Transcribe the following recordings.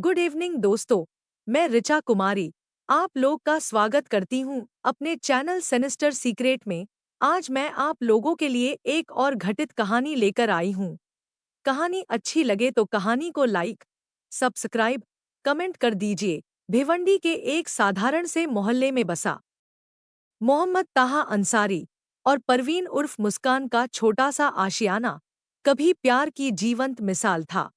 Good evening दोस्तों। मैं ऋचा कुमारी आप लोग का स्वागत करती हूँ अपने चैनल सिनिस्टर सीक्रेट में। आज मैं आप लोगों के लिए एक और घटित कहानी लेकर आई हूँ। कहानी अच्छी लगे तो कहानी को लाइक, सब्सक्राइब, कमेंट कर दीजिए। भिवंडी के एक साधारण से मोहल्ले में बसा मोहम्मद ताहा अंसारी और परवीन उर्फ मुस्कान का छोटा सा आशियाना कभी प्यार की जीवंत मिसाल था।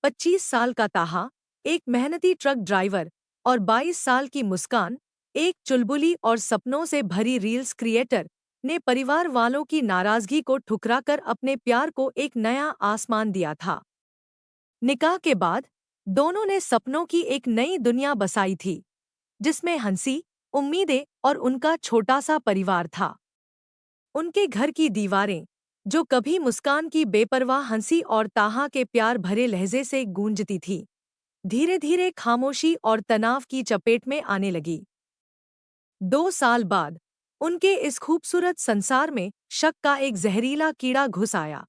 25 साल का ताहा एक मेहनती ट्रक ड्राइवर और 22 साल की मुस्कान एक चुलबुली और सपनों से भरी रील्स क्रिएटर ने परिवार वालों की नाराजगी को ठुकराकर अपने प्यार को एक नया आसमान दिया था। निकाह के बाद दोनों ने सपनों की एक नई दुनिया बसाई थी, जिसमें हंसी, उम्मीदें और उनका छोटा सा परिवार था। उनके घर की दीवारें, जो कभी मुस्कान की बेपरवाह हंसी और ताहा के प्यार भरे लहजे से गूंजती थी, धीरे धीरे खामोशी और तनाव की चपेट में आने लगी। 2 साल बाद उनके इस खूबसूरत संसार में शक का एक जहरीला कीड़ा घुस आया।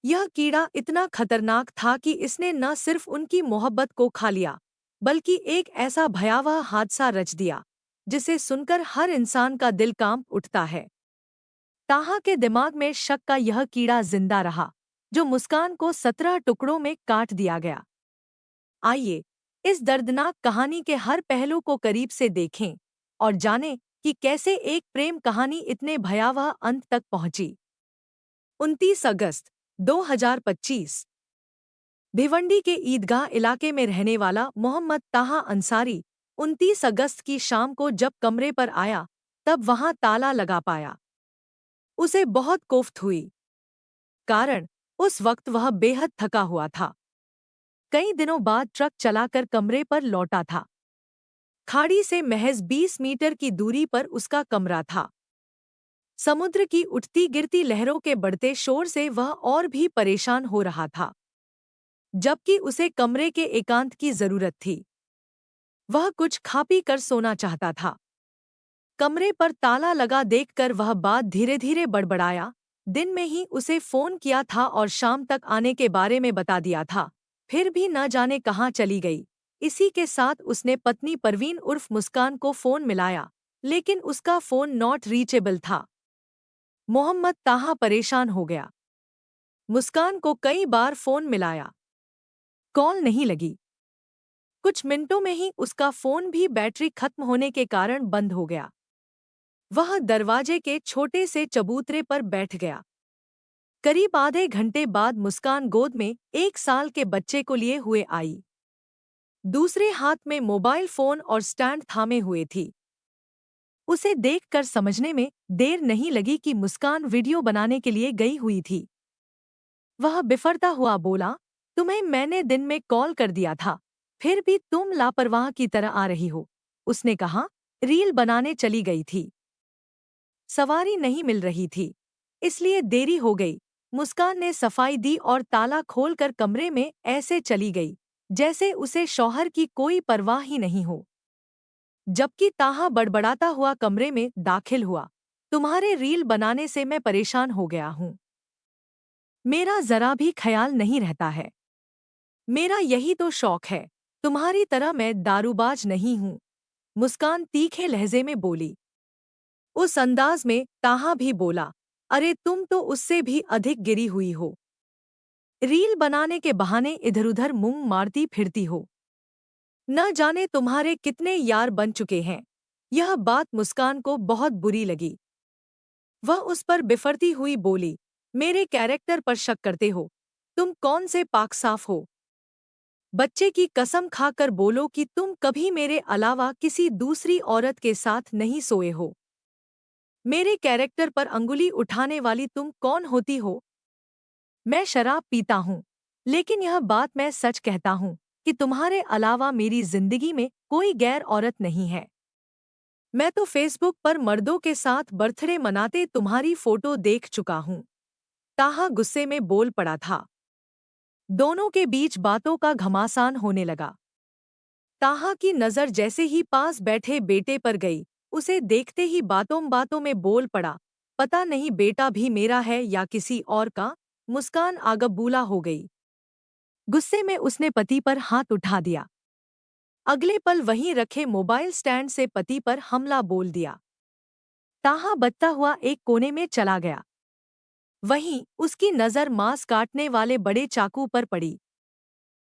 यह कीड़ा इतना खतरनाक था कि इसने न सिर्फ उनकी मोहब्बत को खा लिया, बल्कि एक ऐसा भयावह हादसा रच दिया जिसे सुनकर हर इंसान का दिल कांप उठता है। ताहा के दिमाग में शक का यह कीड़ा जिंदा रहा, जो मुस्कान को 17 टुकड़ों में काट दिया गया। आइए इस दर्दनाक कहानी के हर पहलू को करीब से देखें और जानें कि कैसे एक प्रेम कहानी इतने भयावह अंत तक पहुंची। 29 अगस्त 2025 भिवंडी के ईदगाह इलाके में रहने वाला मोहम्मद ताहा अंसारी 29 अगस्त की शाम को जब कमरे पर आया, तब वहां ताला लगा पाया। उसे बहुत कोफ्त हुई, कारण उस वक्त वह बेहद थका हुआ था। कई दिनों बाद ट्रक चलाकर कमरे पर लौटा था। खाड़ी से महज 20 मीटर की दूरी पर उसका कमरा था। समुद्र की उठती गिरती लहरों के बढ़ते शोर से वह और भी परेशान हो रहा था, जबकि उसे कमरे के एकांत की जरूरत थी। वह कुछ खा पी कर सोना चाहता था। कमरे पर ताला लगा देखकर वह बात धीरे धीरे बड़बड़ाया। दिन में ही उसे फोन किया था और शाम तक आने के बारे में बता दिया था, फिर भी न जाने कहाँ चली गई। इसी के साथ उसने पत्नी परवीन उर्फ मुस्कान को फोन मिलाया, लेकिन उसका फोन नॉट रीचेबल था। मोहम्मद ताहा परेशान हो गया। मुस्कान को कई बार फोन मिलाया, कॉल नहीं लगी। कुछ मिनटों में ही उसका फोन भी बैटरी खत्म होने के कारण बंद हो गया। वह दरवाजे के छोटे से चबूतरे पर बैठ गया। करीब आधे घंटे बाद मुस्कान गोद में 1 साल के बच्चे को लिए हुए आई। दूसरे हाथ में मोबाइल फोन और स्टैंड थामे हुए थी। उसे देखकर समझने में देर नहीं लगी कि मुस्कान वीडियो बनाने के लिए गई हुई थी। वह बिफरता हुआ बोला, तुम्हें मैंने दिन में कॉल कर दिया था, फिर भी तुम लापरवाह की तरह आ रही हो। उसने कहा, रील बनाने चली गई थी, सवारी नहीं मिल रही थी, इसलिए देरी हो गई। मुस्कान ने सफाई दी और ताला खोलकर कमरे में ऐसे चली गई जैसे उसे शौहर की कोई परवाह ही नहीं हो। जबकि ताहा बड़बड़ाता हुआ कमरे में दाखिल हुआ, तुम्हारे रील बनाने से मैं परेशान हो गया हूँ। मेरा जरा भी ख्याल नहीं रहता है। मेरा यही तो शौक है, तुम्हारी तरह मैं दारूबाज नहीं हूँ। मुस्कान तीखे लहजे में बोली। उस अंदाज में ताहा भी बोला, अरे तुम तो उससे भी अधिक गिरी हुई हो। रील बनाने के बहाने इधर-उधर मुंह मारती फिरती हो। न जाने तुम्हारे कितने यार बन चुके हैं। यह बात मुस्कान को बहुत बुरी लगी। वह उस पर बिफरती हुई बोली, मेरे कैरेक्टर पर शक करते हो? तुम कौन से पाक साफ हो? बच्चे की कसम खाकर बोलो कि तुम कभी मेरे अलावा किसी दूसरी औरत के साथ नहीं सोए हो। मेरे कैरेक्टर पर अंगुली उठाने वाली तुम कौन होती हो? मैं शराब पीता हूँ, लेकिन यह बात मैं सच कहता हूँ कि तुम्हारे अलावा मेरी जिंदगी में कोई गैर औरत नहीं है। मैं तो फेसबुक पर मर्दों के साथ बर्थडे मनाते तुम्हारी फोटो देख चुका हूँ। ताहा गुस्से में बोल पड़ा था। दोनों के बीच बातों का घमासान होने लगा। ताहा की नज़र जैसे ही पास बैठे बेटे पर गई, उसे देखते ही बातों बातों में बोल पड़ा, पता नहीं बेटा भी मेरा है या किसी और का। मुस्कान आगबूला हो गई। गुस्से में उसने पति पर हाथ उठा दिया। अगले पल वहीं रखे मोबाइल स्टैंड से पति पर हमला बोल दिया। ताहा बचता हुआ एक कोने में चला गया। वहीं उसकी नज़र मांस काटने वाले बड़े चाकू पर पड़ी।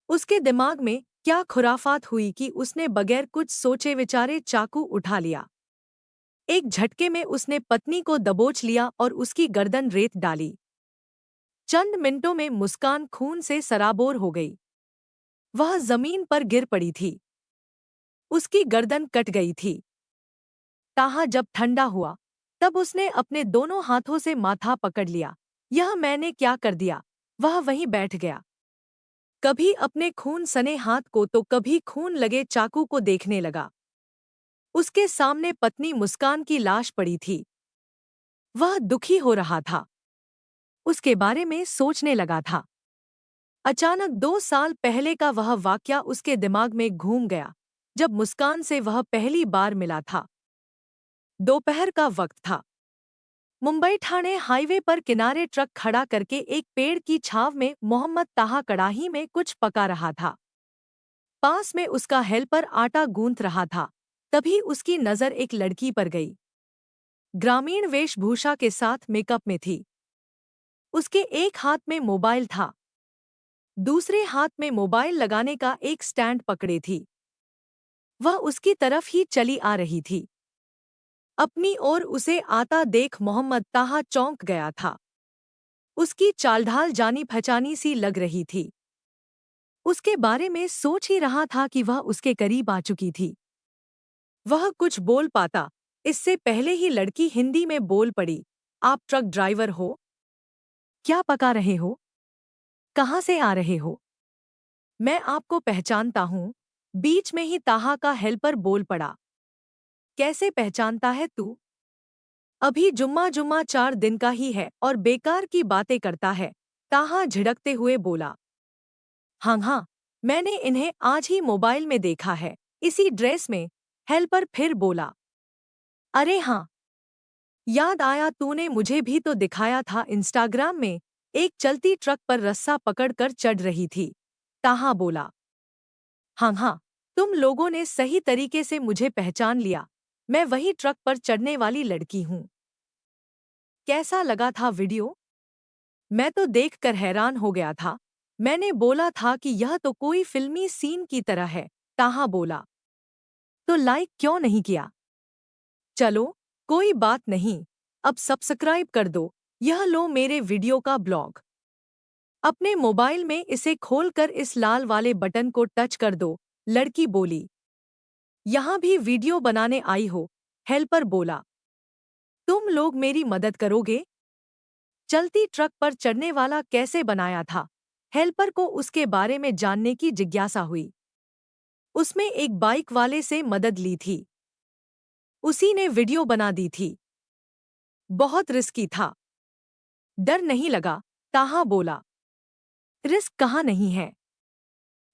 उसके दिमाग में क्या खुराफात हुई कि उसने बगैर कुछ सोचे विचारे चाकू उठा लिया। एक झटके में उसने पत्नी को दबोच लिया और उसकी गर्दन रेत डाली। चंद मिनटों में मुस्कान खून से सराबोर हो गई। वह जमीन पर गिर पड़ी थी। उसकी गर्दन कट गई थी। ताहा जब ठंडा हुआ तब उसने अपने दोनों हाथों से माथा पकड़ लिया। यह मैंने क्या कर दिया? वह वहीं बैठ गया, कभी अपने खून सने हाथ को तो कभी खून लगे चाकू को देखने लगा। उसके सामने पत्नी मुस्कान की लाश पड़ी थी। वह दुखी हो रहा था, उसके बारे में सोचने लगा था। अचानक 2 साल पहले का वह वाकया उसके दिमाग में घूम गया, जब मुस्कान से वह पहली बार मिला था। दोपहर का वक्त था। मुंबई ठाणे हाईवे पर किनारे ट्रक खड़ा करके एक पेड़ की छांव में मोहम्मद ताहा कड़ाही में कुछ पका रहा था। पास में उसका हेल्पर आटा गूंथ रहा था। तभी उसकी नज़र एक लड़की पर गई। ग्रामीण वेशभूषा के साथ मेकअप में थी। उसके एक हाथ में मोबाइल था, दूसरे हाथ में मोबाइल लगाने का एक स्टैंड पकड़े थी। वह उसकी तरफ ही चली आ रही थी। अपनी ओर उसे आता देख मोहम्मद ताहा चौंक गया था। उसकी चालढाल जानी पहचानी सी लग रही थी। उसके बारे में सोच ही रहा था कि वह उसके करीब आ चुकी थी। वह कुछ बोल पाता इससे पहले ही लड़की हिंदी में बोल पड़ी। आप ट्रक ड्राइवर हो? क्या पका रहे हो? कहाँ से आ रहे हो? मैं आपको पहचानता हूँ। बीच में ही ताहा का हेल्पर बोल पड़ा। कैसे पहचानता है तू? अभी जुम्मा जुम्मा 4 दिन का ही है और बेकार की बातें करता है। ताहा झिड़कते हुए बोला। हाँ हाँ, मैंने इन्हें आज ही मोबाइल में देखा है, इसी ड्रेस में। हेल्पर फिर बोला। अरे हाँ, याद आया, तूने मुझे भी तो दिखाया था इंस्टाग्राम में। एक चलती ट्रक पर रस्सा पकड़कर चढ़ रही थी। ताहा बोला। हाँ हाँ, तुम लोगों ने सही तरीके से मुझे पहचान लिया। मैं वही ट्रक पर चढ़ने वाली लड़की हूँ। कैसा लगा था वीडियो? मैं तो देखकर हैरान हो गया था। मैंने बोला था कि यह तो कोई फिल्मी सीन की तरह है। ताहा बोला। तो लाइक क्यों नहीं किया? चलो, कोई बात नहीं। अब सब्सक्राइब कर दो। यह लो मेरे वीडियो का ब्लॉग। अपने मोबाइल में इसे खोलकर इस लाल वाले बटन को टच कर दो। लड़की बोली। यहाँ भी वीडियो बनाने आई हो? हेल्पर बोला। तुम लोग मेरी मदद करोगे? चलती ट्रक पर चढ़ने वाला कैसे बनाया था? हेल्पर को उसके बारे में जानने की जिज्ञासा हुई। उसमें एक बाइक वाले से मदद ली थी। उसी ने वीडियो बना दी थी। बहुत रिस्की था। डर नहीं लगा? ताहा बोला। रिस्क कहाँ नहीं है।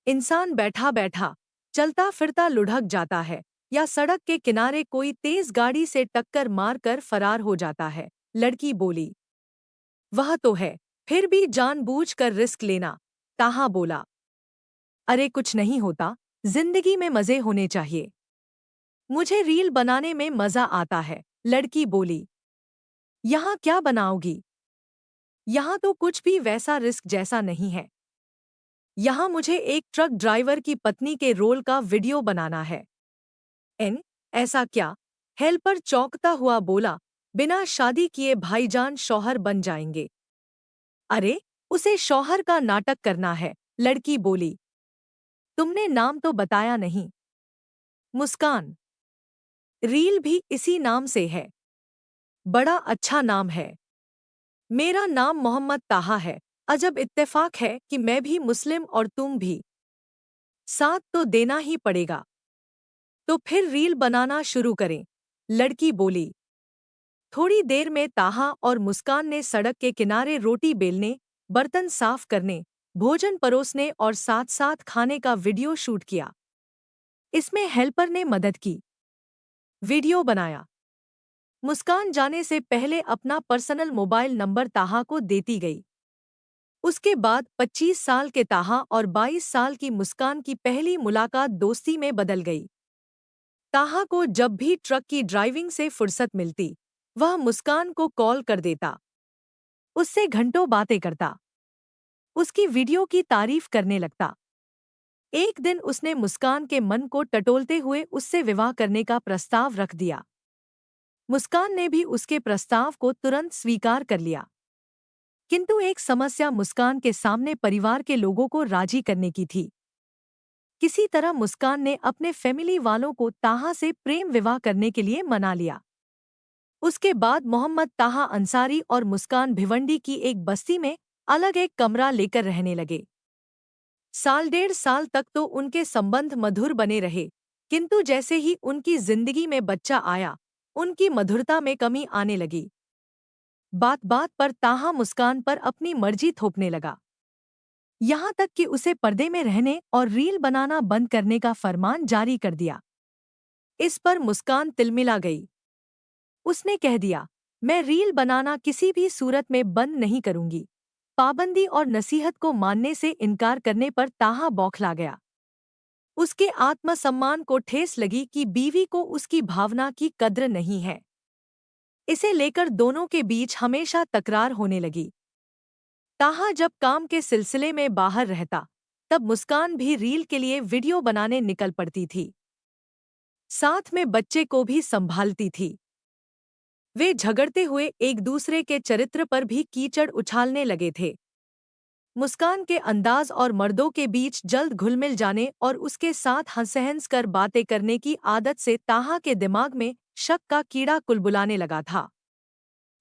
इंसान बैठा बैठा चलता फिरता लुढ़क जाता है या सड़क के किनारे कोई तेज गाड़ी से टक्कर मारकर फरार हो जाता है। लड़की बोली। वह तो है, फिर भी जानबूझकर रिस्क लेना। ताहा बोला। अरे कुछ नहीं होता, जिंदगी में मजे होने चाहिए। मुझे रील बनाने में मजा आता है। लड़की बोली। यहाँ क्या बनाओगी? यहाँ तो कुछ भी वैसा रिस्क जैसा नहीं है। यहाँ मुझे एक ट्रक ड्राइवर की पत्नी के रोल का वीडियो बनाना है। ऐसा क्या? हेल्पर चौंकता हुआ बोला। बिना शादी किए भाईजान शौहर बन जाएंगे। अरे, उसे शौहर का नाटक करना है। लड़की बोली। तुमने नाम तो बताया नहीं। मुस्कान। रील भी इसी नाम से है। बड़ा अच्छा नाम है। मेरा नाम मोहम्मद ताहा है। अजब इत्तेफाक है कि मैं भी मुस्लिम और तुम भी। साथ तो देना ही पड़ेगा। तो फिर रील बनाना शुरू करें। लड़की बोली। थोड़ी देर में ताहा और मुस्कान ने सड़क के किनारे रोटी बेलने, बर्तन साफ करने, भोजन परोसने और साथ साथ खाने का वीडियो शूट किया। इसमें हेल्पर ने मदद की। वीडियो बनाया। मुस्कान जाने से पहले अपना पर्सनल मोबाइल नंबर ताहा को देती गई। उसके बाद 25 साल के ताहा और 22 साल की मुस्कान की पहली मुलाकात दोस्ती में बदल गई। ताहा को जब भी ट्रक की ड्राइविंग से फुर्सत मिलती, वह मुस्कान को कॉल कर देता, उससे घंटों बातें करता, उसकी वीडियो की तारीफ करने लगता। एक दिन उसने मुस्कान के मन को टटोलते हुए उससे विवाह करने का प्रस्ताव रख दिया। मुस्कान ने भी उसके प्रस्ताव को तुरंत स्वीकार कर लिया। किंतु एक समस्या मुस्कान के सामने परिवार के लोगों को राजी करने की थी। किसी तरह मुस्कान ने अपने फैमिली वालों को ताहा से प्रेम विवाह करने के लिए मना लिया। उसके बाद मोहम्मद ताहा अंसारी और मुस्कान भिवंडी की एक बस्ती में अलग एक कमरा लेकर रहने लगे। साल 1.5 साल तक तो उनके संबंध मधुर बने रहे, किंतु जैसे ही उनकी जिंदगी में बच्चा आया, उनकी मधुरता में कमी आने लगी। बात बात पर ताहा मुस्कान पर अपनी मर्जी थोपने लगा। यहाँ तक कि उसे पर्दे में रहने और रील बनाना बंद करने का फरमान जारी कर दिया। इस पर मुस्कान तिलमिला गई। उसने कह दिया, मैं रील बनाना किसी भी सूरत में बंद नहीं करूंगी। पाबंदी और नसीहत को मानने से इनकार करने पर ताहा बौखला गया। उसके आत्मसम्मान को ठेस लगी कि बीवी को उसकी भावना की कद्र नहीं है। इसे लेकर दोनों के बीच हमेशा तकरार होने लगी। ताहा जब काम के सिलसिले में बाहर रहता, तब मुस्कान भी रील के लिए वीडियो बनाने निकल पड़ती थी। साथ में बच्चे को भी संभालती थी। वे झगड़ते हुए एक दूसरे के चरित्र पर भी कीचड़ उछालने लगे थे। मुस्कान के अंदाज और मर्दों के बीच जल्द घुल-मिल जाने और उसके साथ हंस-हंस कर बातें करने की आदत से ताहा के दिमाग में शक का कीड़ा कुलबुलाने लगा था।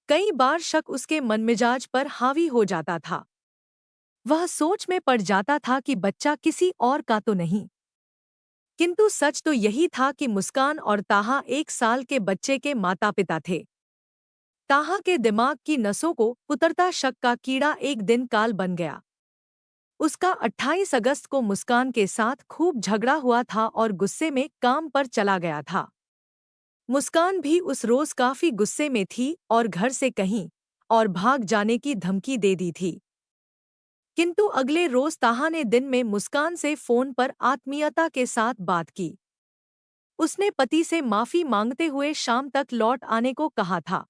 कई बार शक उसके मनमिजाज पर हावी हो जाता था। वह सोच में पड़ जाता था कि बच्चा किसी और का तो नहीं। किंतु सच तो यही था कि मुस्कान और ताहा 1 साल के बच्चे के माता-पिता थे। ताहा के दिमाग की नसों को उतरता शक का कीड़ा एक दिन काल बन गया। उसका 28 अगस्त को मुस्कान के साथ खूब झगड़ा हुआ था और गुस्से में काम पर चला गया था। मुस्कान भी उस रोज काफी गुस्से में थी और घर से कहीं और भाग जाने की धमकी दे दी थी। किंतु अगले रोज ताहा ने दिन में मुस्कान से फोन पर आत्मीयता के साथ बात की। उसने पति से माफी मांगते हुए शाम तक लौट आने को कहा था।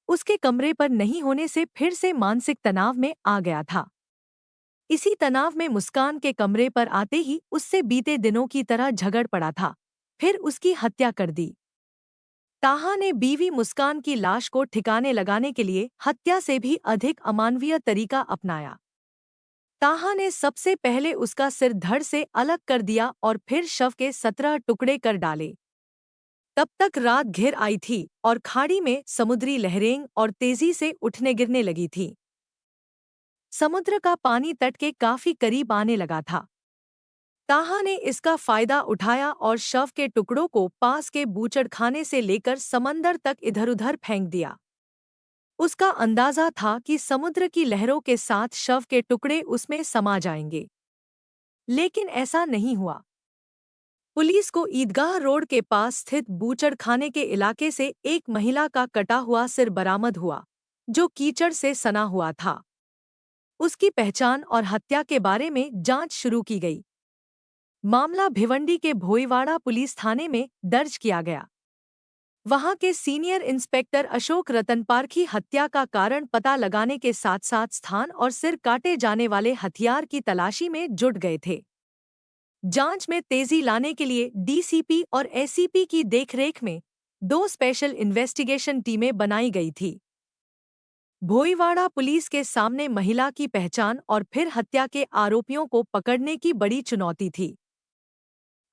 उसके कमरे पर नहीं होने से फिर से मानसिक तनाव में आ गया था। इसी तनाव में मुस्कान के कमरे पर आते ही उससे बीते दिनों की तरह झगड़ पड़ा था, फिर उसकी हत्या कर दी। ताहा ने बीवी मुस्कान की लाश को ठिकाने लगाने के लिए हत्या से भी अधिक अमानवीय तरीका अपनाया। ताहा ने सबसे पहले उसका सिर धड़ से अलग कर दिया और फिर शव के 17 टुकड़े कर डाले। तब तक रात घिर आई थी और खाड़ी में समुद्री लहरें और तेजी से उठने गिरने लगी थी। समुद्र का पानी तट के काफी करीब आने लगा था। ताहा ने इसका फायदा उठाया और शव के टुकड़ों को पास के बूचड़खाने से लेकर समंदर तक इधर-उधर फेंक दिया। उसका अंदाजा था कि समुद्र की लहरों के साथ शव के टुकड़े उसमें समा जाएंगे, लेकिन ऐसा नहीं हुआ। पुलिस को ईदगाह रोड के पास स्थित बूचड़खाने के इलाके से एक महिला का कटा हुआ सिर बरामद हुआ, जो कीचड़ से सना हुआ था। उसकी पहचान और हत्या के बारे में जांच शुरू की गई। मामला भिवंडी के भोईवाड़ा पुलिस थाने में दर्ज किया गया। वहां के सीनियर इंस्पेक्टर अशोक रतनपारखी हत्या का कारण पता लगाने के साथ साथ स्थान और सिर काटे जाने वाले हथियार की तलाशी में जुट गए थे। जांच में तेजी लाने के लिए डीसीपी और एसीपी की देखरेख में 2 स्पेशल इन्वेस्टिगेशन टीमें बनाई गई थी। भोईवाड़ा पुलिस के सामने महिला की पहचान और फिर हत्या के आरोपियों को पकड़ने की बड़ी चुनौती थी।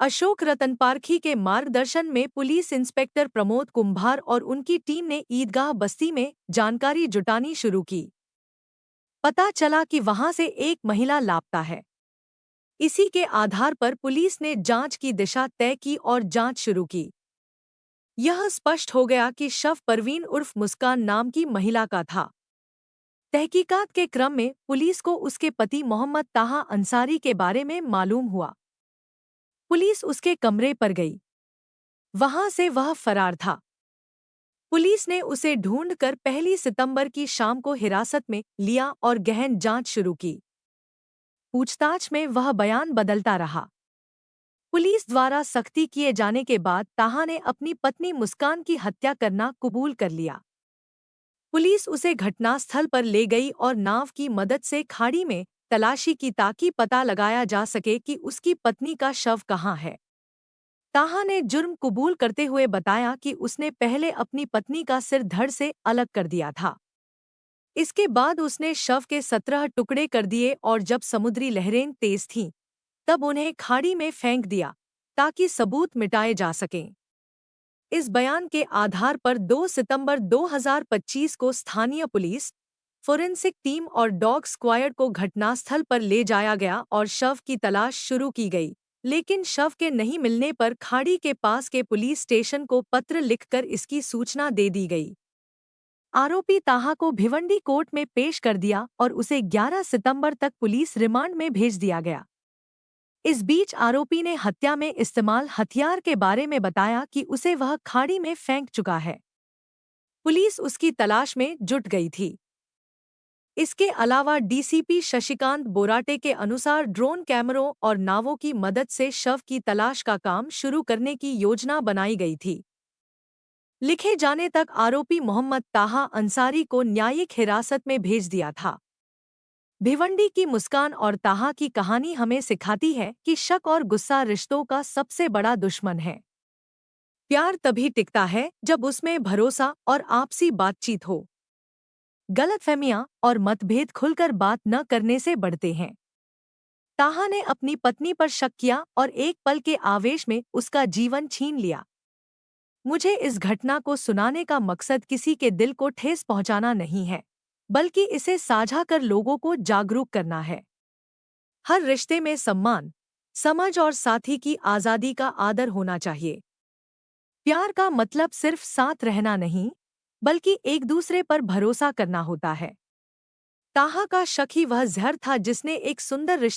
अशोक रतनपारखी के मार्गदर्शन में पुलिस इंस्पेक्टर प्रमोद कुंभार और उनकी टीम ने ईदगाह बस्ती में जानकारी जुटानी शुरू की। पता चला कि वहां से एक महिला लापता है। इसी के आधार पर पुलिस ने जांच की दिशा तय की और जांच शुरू की। यह स्पष्ट हो गया कि शव परवीन उर्फ मुस्कान नाम की महिला का था। तहकीकात के क्रम में पुलिस को उसके पति मोहम्मद ताहा अंसारी के बारे में मालूम हुआ। पुलिस उसके कमरे पर गई। वहां से वह फरार था। पुलिस ने उसे ढूंढकर 1 सितंबर की शाम को हिरासत में लिया और गहन जांच शुरू की। पूछताछ में वह बयान बदलता रहा। पुलिस द्वारा सख्ती किए जाने के बाद ताहा ने अपनी पत्नी मुस्कान की हत्या करना कबूल कर लिया। पुलिस उसे घटनास्थल पर ले गई और नाव की मदद से खाड़ी में तलाशी की ताकि पता लगाया जा सके कि उसकी पत्नी का शव कहाँ है। ताहा ने जुर्म कबूल करते हुए बताया कि उसने पहले अपनी पत्नी का सिर धड़ से अलग कर दिया था। इसके बाद उसने शव के 17 टुकड़े कर दिए और जब समुद्री लहरें तेज थीं, तब उन्हें खाड़ी में फेंक दिया ताकि सबूत मिटाए जा सकें। इस बयान के आधार पर 2 सितंबर 2025 को स्थानीय पुलिस, फोरेंसिक टीम और डॉग स्क्वायड को घटनास्थल पर ले जाया गया और शव की तलाश शुरू की गई, लेकिन शव के नहीं मिलने पर खाड़ी के पास के पुलिस स्टेशन को पत्र लिखकर इसकी सूचना दे दी गई। आरोपी ताहा को भिवंडी कोर्ट में पेश कर दिया और उसे 11 सितंबर तक पुलिस रिमांड में भेज दिया गया। इस बीच आरोपी ने हत्या में इस्तेमाल हथियार के बारे में बताया कि उसे वह खाड़ी में फेंक चुका है। पुलिस उसकी तलाश में जुट गई थी। इसके अलावा डीसीपी शशिकांत बोराटे के अनुसार ड्रोन कैमरों और नावों की मदद से शव की तलाश का काम शुरू करने की योजना बनाई गई थी। लिखे जाने तक आरोपी मोहम्मद ताहा अंसारी को न्यायिक हिरासत में भेज दिया था। भिवंडी की मुस्कान और ताहा की कहानी हमें सिखाती है कि शक और गुस्सा रिश्तों का सबसे बड़ा दुश्मन है। प्यार तभी टिकता है जब उसमें भरोसा और आपसी बातचीत हो। गलतफहमियां और मतभेद खुलकर बात न करने से बढ़ते हैं। ताहा ने अपनी पत्नी पर शक किया और एक पल के आवेश में उसका जीवन छीन लिया। मुझे इस घटना को सुनाने का मकसद किसी के दिल को ठेस पहुंचाना नहीं है, बल्कि इसे साझा कर लोगों को जागरूक करना है। हर रिश्ते में सम्मान, समझ और साथी की आज़ादी का आदर होना चाहिए। प्यार का मतलब सिर्फ साथ रहना नहीं, बल्कि एक दूसरे पर भरोसा करना होता है। ताहा का शक ही वह जहर था जिसने एक सुंदर रिश्ते